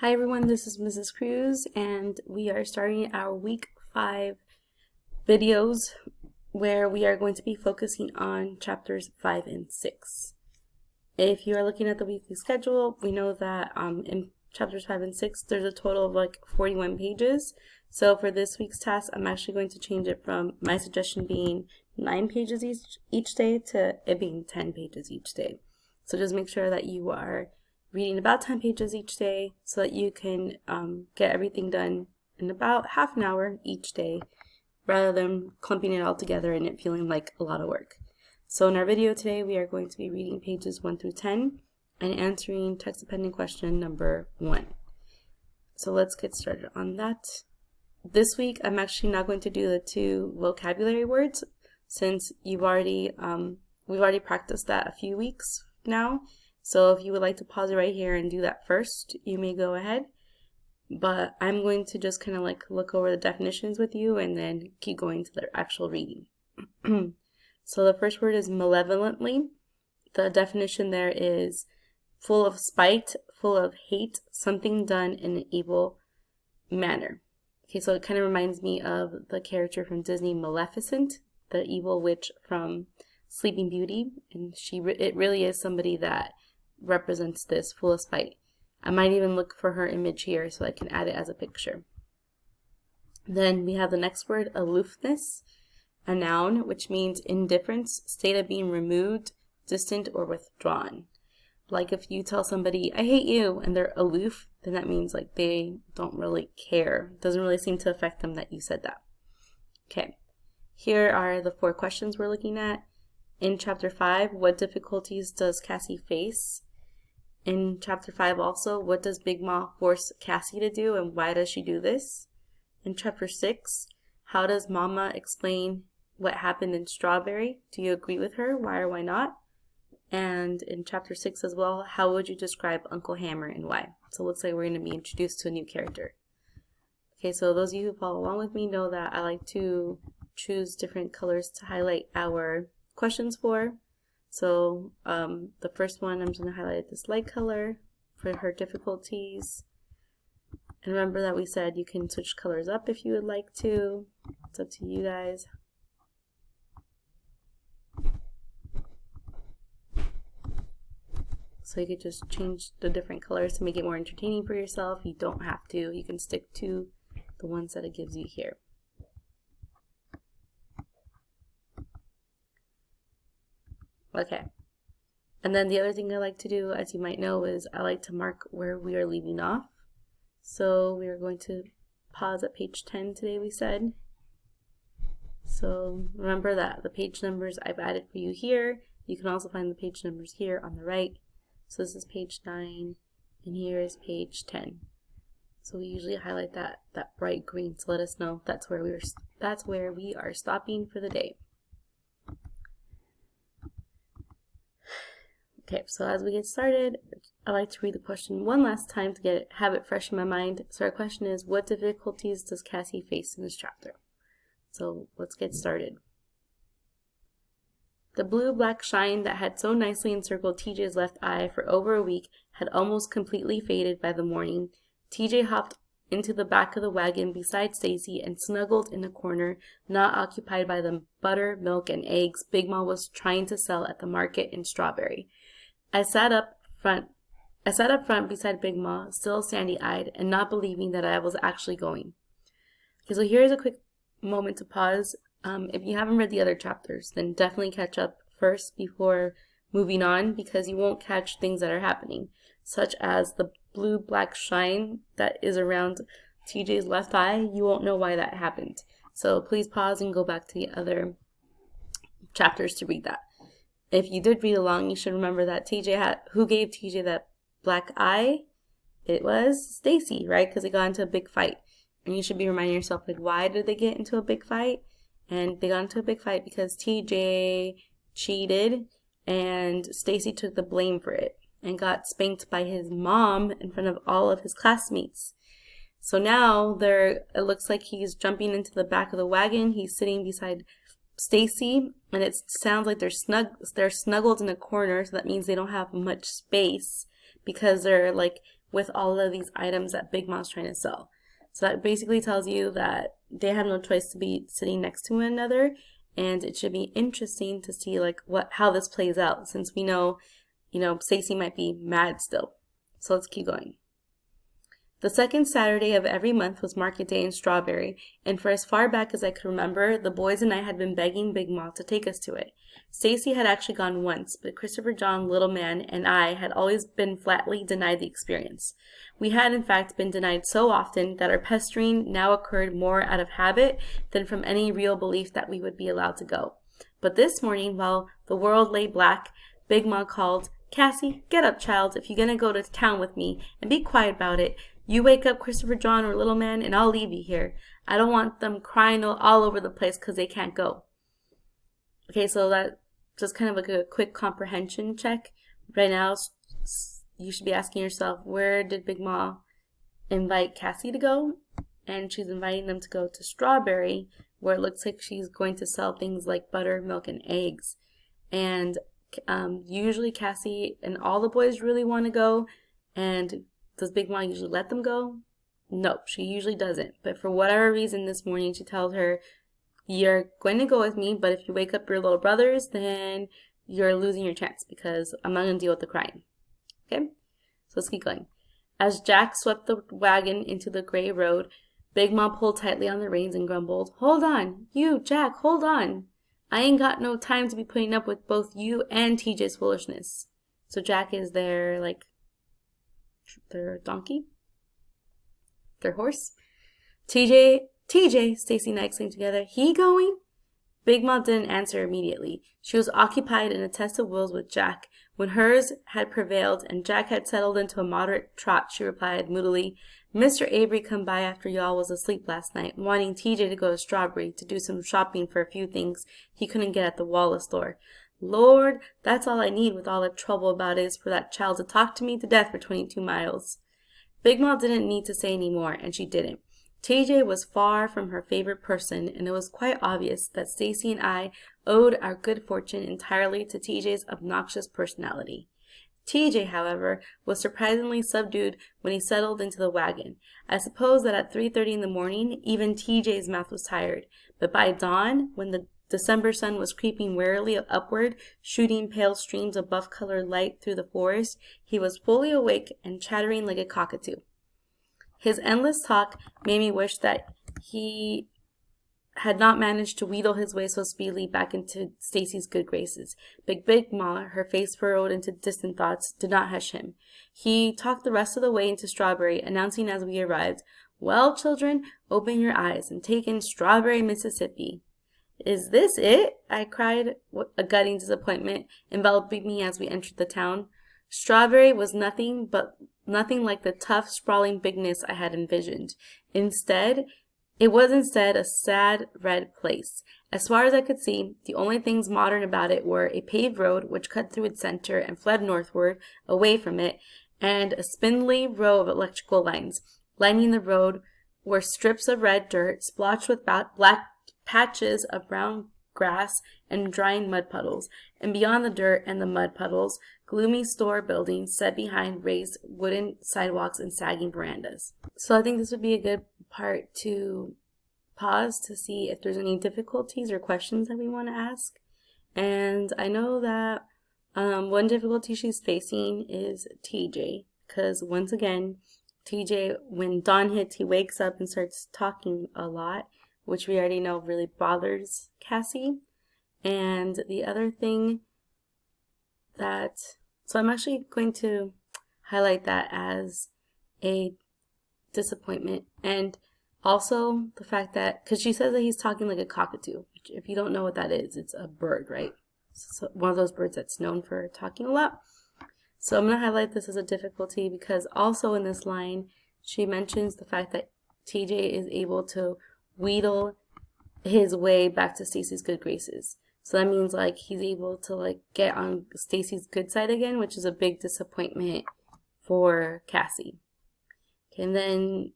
Hi everyone, this is Mrs. Cruz, and we are starting our week 5 videos where we are going to be focusing on chapters 5 and 6. If you are looking at the weekly schedule, we know that in chapters 5 and 6 there's a total of like 41 pages. So for this week's task, I'm actually going to change it from my suggestion being 9 pages each day to it being 10 pages each day. So just make sure that you are reading about 10 pages each day so that you can get everything done in about half an hour each day rather than clumping it all together and it feeling like a lot of work. So in our video today, we are going to be reading pages 1 through 10 and answering text dependent question number 1. So let's get started on that. This week, I'm actually not going to do the 2 vocabulary words since we've already practiced that a few weeks now. So if you would like to pause it right here and do that first, you may go ahead. But I'm going to just kind of like look over the definitions with you and then keep going to the actual reading. So the first word is malevolently. The definition there is full of spite, full of hate, something done in an evil manner. Okay, so it kind of reminds me of the character from Disney, Maleficent, the evil witch from Sleeping Beauty, and it really is somebody that represents this, full of spite. I might even look for her image here so I can add it as a picture. Then we have the next word, aloofness, a noun, which means indifference, state of being removed, distant, or withdrawn. Like if you tell somebody, I hate you, and they're aloof, then that means like they don't really care. It doesn't really seem to affect them that you said that. Okay, here are the 4 questions we're looking at. In chapter 5, what difficulties does Cassie face? In chapter 5 also, what does Big Ma force Cassie to do and why does she do this? In chapter 6, how does Mama explain what happened in Strawberry? Do you agree with her? Why or why not? And in chapter 6 as well, how would you describe Uncle Hammer and why? So it looks like we're going to be introduced to a new character. Okay, so those of you who follow along with me know that I like to choose different colors to highlight our questions for. So the first one, I'm just going to highlight this light color for her difficulties. And remember that we said you can switch colors up if you would like to. It's up to you guys. So you could just change the different colors to make it more entertaining for yourself. You don't have to. You can stick to the ones that it gives you here. Okay. And then the other thing I like to do, as you might know, is I like to mark where we are leaving off. So we are going to pause at page 10 today, we said. So remember that the page numbers I've added for you here. You can also find the page numbers here on the right. So this is page 9, and here is page 10. So we usually highlight that bright green to let us know that's where we are stopping for the day. Okay, so as we get started, I like to read the question one last time to have it fresh in my mind. So our question is, what difficulties does Cassie face in this chapter? So let's get started. The blue-black shine that had so nicely encircled TJ's left eye for over a week had almost completely faded by the morning. TJ hopped into the back of the wagon beside Stacy and snuggled in a corner not occupied by the butter, milk, and eggs Big Ma was trying to sell at the market in Strawberry. I sat up front beside Big Ma, still sandy-eyed and not believing that I was actually going. Okay, so here's a quick moment to pause. If you haven't read the other chapters, then definitely catch up first before moving on because you won't catch things that are happening, such as the blue-black shine that is around TJ's left eye. You won't know why that happened. So please pause and go back to the other chapters to read that. If you did read along, you should remember that who gave TJ that black eye? It was Stacy, right? Because they got into a big fight. And you should be reminding yourself, like, why did they get into a big fight? And they got into a big fight because TJ cheated and Stacy took the blame for it and got spanked by his mom in front of all of his classmates. So now it looks like he's jumping into the back of the wagon. He's sitting beside Stacy, and it sounds like they're snuggled in a corner, so that means they don't have much space because they're like with all of these items that Big Mom's trying to sell. So that basically tells you that they have no choice to be sitting next to one another, and it should be interesting to see like how this plays out, since we know, Stacy might be mad still. So let's keep going. The second Saturday of every month was market day in Strawberry, and for as far back as I could remember, the boys and I had been begging Big Ma to take us to it. Stacy had actually gone once, but Christopher John, Little Man, and I had always been flatly denied the experience. We had in fact been denied so often that our pestering now occurred more out of habit than from any real belief that we would be allowed to go. But this morning, while the world lay black, Big Ma called, "Cassie, get up, child, if you're gonna go to town with me, and be quiet about it. You wake up Christopher John or Little Man, and I'll leave you here. I don't want them crying all over the place because they can't go." Okay, so that just kind of like a quick comprehension check. Right now, you should be asking yourself, where did Big Ma invite Cassie to go? And she's inviting them to go to Strawberry, where it looks like she's going to sell things like butter, milk, and eggs. And usually Cassie and all the boys really want to go, and does Big Ma usually let them go? No, she usually doesn't. But for whatever reason this morning, she tells her, "You're going to go with me, but if you wake up your little brothers, then you're losing your chance because I'm not going to deal with the crying." Okay? So let's keep going. As Jack swept the wagon into the gray road, Big Ma pulled tightly on the reins and grumbled, "Hold on. You, Jack, hold on. I ain't got no time to be putting up with both you and TJ's foolishness." So Jack is their donkey? Their horse? TJ, Stacy and I exclaimed together. "He going?" Big Ma didn't answer immediately. She was occupied in a test of wills with Jack. When hers had prevailed and Jack had settled into a moderate trot, she replied moodily, "Mr. Avery come by after y'all was asleep last night, wanting TJ to go to Strawberry to do some shopping for a few things he couldn't get at the Wallace store. Lord, that's all I need with all the trouble about it is for that child to talk to me to death for 22 miles. Big Ma didn't need to say any more, and she didn't. TJ was far from her favorite person, and it was quite obvious that Stacy and I owed our good fortune entirely to TJ's obnoxious personality. TJ, however, was surprisingly subdued when he settled into the wagon. I suppose that at 3:30 in the morning, even TJ's mouth was tired, but by dawn, when the December sun was creeping warily upward, shooting pale streams of buff-colored light through the forest, he was fully awake and chattering like a cockatoo. His endless talk made me wish that he had not managed to wheedle his way so speedily back into Stacy's good graces. But Big Ma, her face furrowed into distant thoughts, did not hush him. He talked the rest of the way into Strawberry, announcing as we arrived, "Well, children, open your eyes and take in Strawberry, Mississippi." "Is this it?" I cried, a gutting disappointment enveloping me as we entered the town. Strawberry was nothing like the tough, sprawling bigness I had envisioned. It was instead a sad red place. As far as I could see, the only things modern about it were a paved road which cut through its center and fled northward, away from it, and a spindly row of electrical lines. Lining the road were strips of red dirt, splotched with black patches of brown grass and drying mud puddles, and beyond the dirt and the mud puddles, gloomy store buildings set behind raised wooden sidewalks and sagging verandas. So I think this would be a good part to pause to see if there's any difficulties or questions that we want to ask. And I know that one difficulty she's facing is TJ, because once again, TJ, when dawn hits, he wakes up and starts talking a lot, which we already know really bothers Cassie. And the other thing so I'm actually going to highlight that as a disappointment. And also the fact that, because she says that he's talking like a cockatoo, which if you don't know what that is, it's a bird, right? So one of those birds that's known for talking a lot. So I'm going to highlight this as a difficulty because also in this line, she mentions the fact that TJ is able to wheedle his way back to Stacy's good graces. So that means like he's able to like get on Stacy's good side again, which is a big disappointment for Cassie. Okay, and then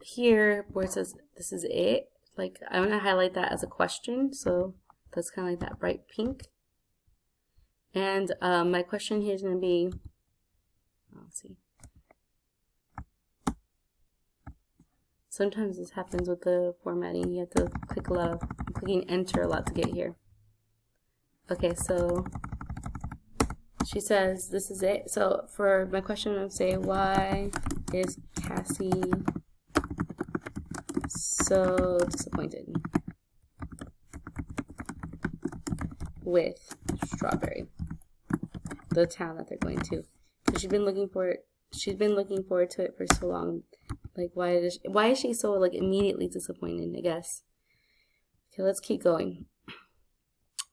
here where it says this is it, like I'm gonna highlight that as a question. So that's kind of like that bright pink. And my question here is gonna be, let's see, Sometimes this happens with the formatting. You have to click a lot. I'm clicking enter a lot to get here. Okay, so she says this is it. So for my question, I'm going to say, why is Cassie so disappointed with Strawberry, the town that they're going to? Because she's been looking forward to it for so long. Like, why is she so, like, immediately disappointed, I guess? Okay, let's keep going.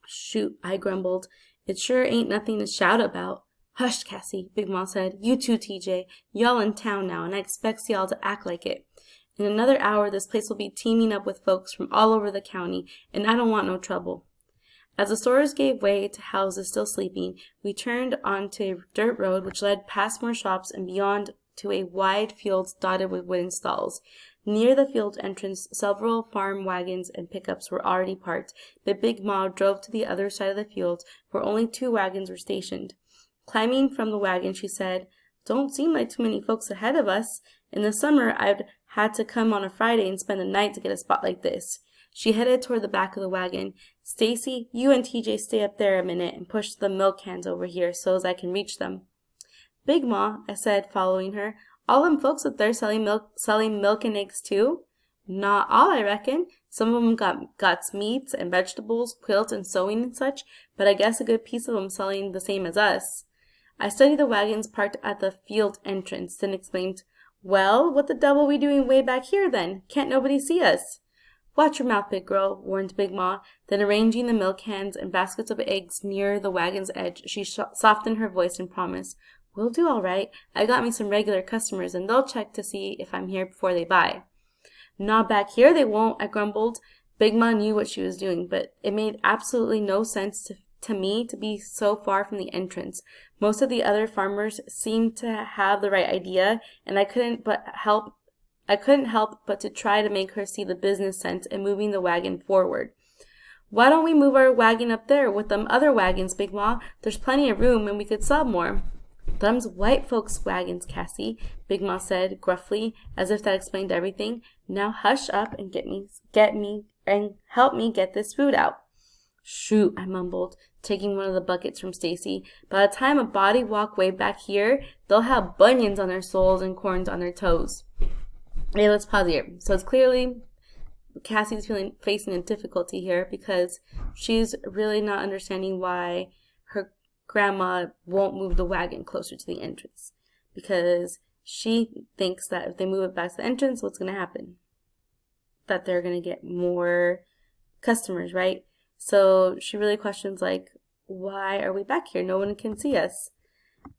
Shoot, I grumbled. It sure ain't nothing to shout about. Hush, Cassie, Big Ma said. You too, TJ. Y'all in town now, and I expect y'all to act like it. In another hour, this place will be teeming up with folks from all over the county, and I don't want no trouble. As the stores gave way to houses still sleeping, we turned onto a dirt road which led past more shops and beyond to a wide field dotted with wooden stalls. Near the field entrance, several farm wagons and pickups were already parked, but Big Ma drove to the other side of the field, where only 2 wagons were stationed. Climbing from the wagon, she said, "Don't seem like too many folks ahead of us. In the summer, I'd had to come on a Friday and spend the night to get a spot like this." She headed toward the back of the wagon. "Stacy, you and TJ stay up there a minute and push the milk cans over here so as I can reach them." "Big Ma," I said, following her, "all them folks up there selling milk and eggs too?" "Not all, I reckon. Some of them got meats and vegetables, quilts and sewing and such, but I guess a good piece of them selling the same as us." I studied the wagons parked at the field entrance, then exclaimed, "Well, what the devil are we doing way back here then? Can't nobody see us?" "Watch your mouth, big girl," warned Big Ma. Then arranging the milk cans and baskets of eggs near the wagon's edge, she softened her voice and promised, "We'll do all right. I got me some regular customers, and they'll check to see if I'm here before they buy." "Not back here, they won't," I grumbled. Big Ma knew what she was doing, but it made absolutely no sense to me to be so far from the entrance. Most of the other farmers seemed to have the right idea, and I couldn't help but to try to make her see the business sense in moving the wagon forward. "Why don't we move our wagon up there with them other wagons, Big Ma? There's plenty of room, and we could sell more." "Them's white folks' wagons, Cassie," Big Ma said gruffly, as if that explained everything. "Now hush up and help me get this food out." "Shoot," I mumbled, taking one of the buckets from Stacy. "By the time a body walk way back here, they'll have bunions on their soles and corns on their toes." Okay, let's pause here. So it's clearly Cassie's facing a difficulty here because she's really not understanding why her grandma won't move the wagon closer to the entrance, because she thinks that if they move it back to the entrance, what's going to happen? That they're going to get more customers, right? So she really questions, like, why are we back here? No one can see us.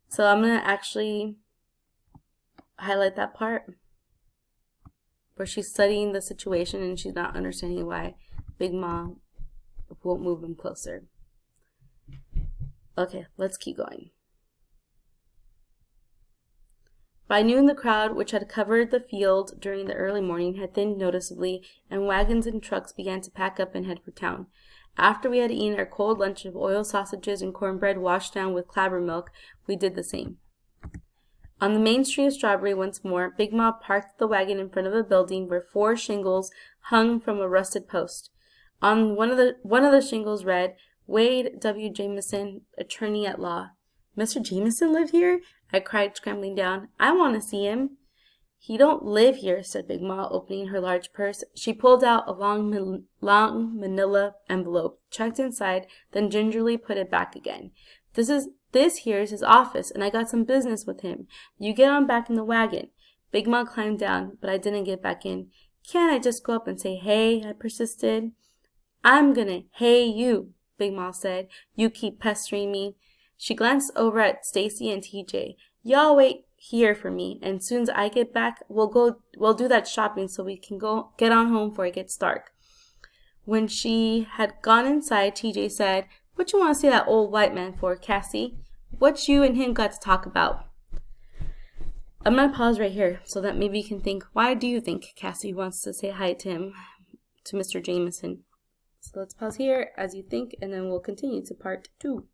So I'm going to actually highlight that part where she's studying the situation and she's not understanding why Big Ma won't move them closer. Okay, let's keep going. By noon, the crowd, which had covered the field during the early morning, had thinned noticeably, and wagons and trucks began to pack up and head for town. After we had eaten our cold lunch of oil sausages and cornbread washed down with clabber milk, we did the same. On the main street of Strawberry once more, Big Ma parked the wagon in front of a building where 4 shingles hung from a rusted post. On one of the shingles read, "Wade W. Jameson, attorney at law." "Mr. Jameson live here?" I cried, scrambling down. "I want to see him." "He don't live here," said Big Ma, opening her large purse. She pulled out a long manila envelope, checked inside, then gingerly put it back again. This here is his office, and I got some business with him. You get on back in the wagon." Big Ma climbed down, but I didn't get back in. "Can't I just go up and say hey?" I persisted. "I'm gonna hey you," Big Ma said. "You keep pestering me." She glanced over at Stacy and TJ. "Y'all wait here for me, and soon as I get back, we'll do that shopping so we can get on home before it gets dark." When she had gone inside, TJ said, "What you want to see that old white man for, Cassie? What you and him got to talk about?" I'm going to pause right here so that maybe you can think, why do you think Cassie wants to say hi to him, to Mr. Jameson? So let's pause here as you think, and then we'll continue to part 2.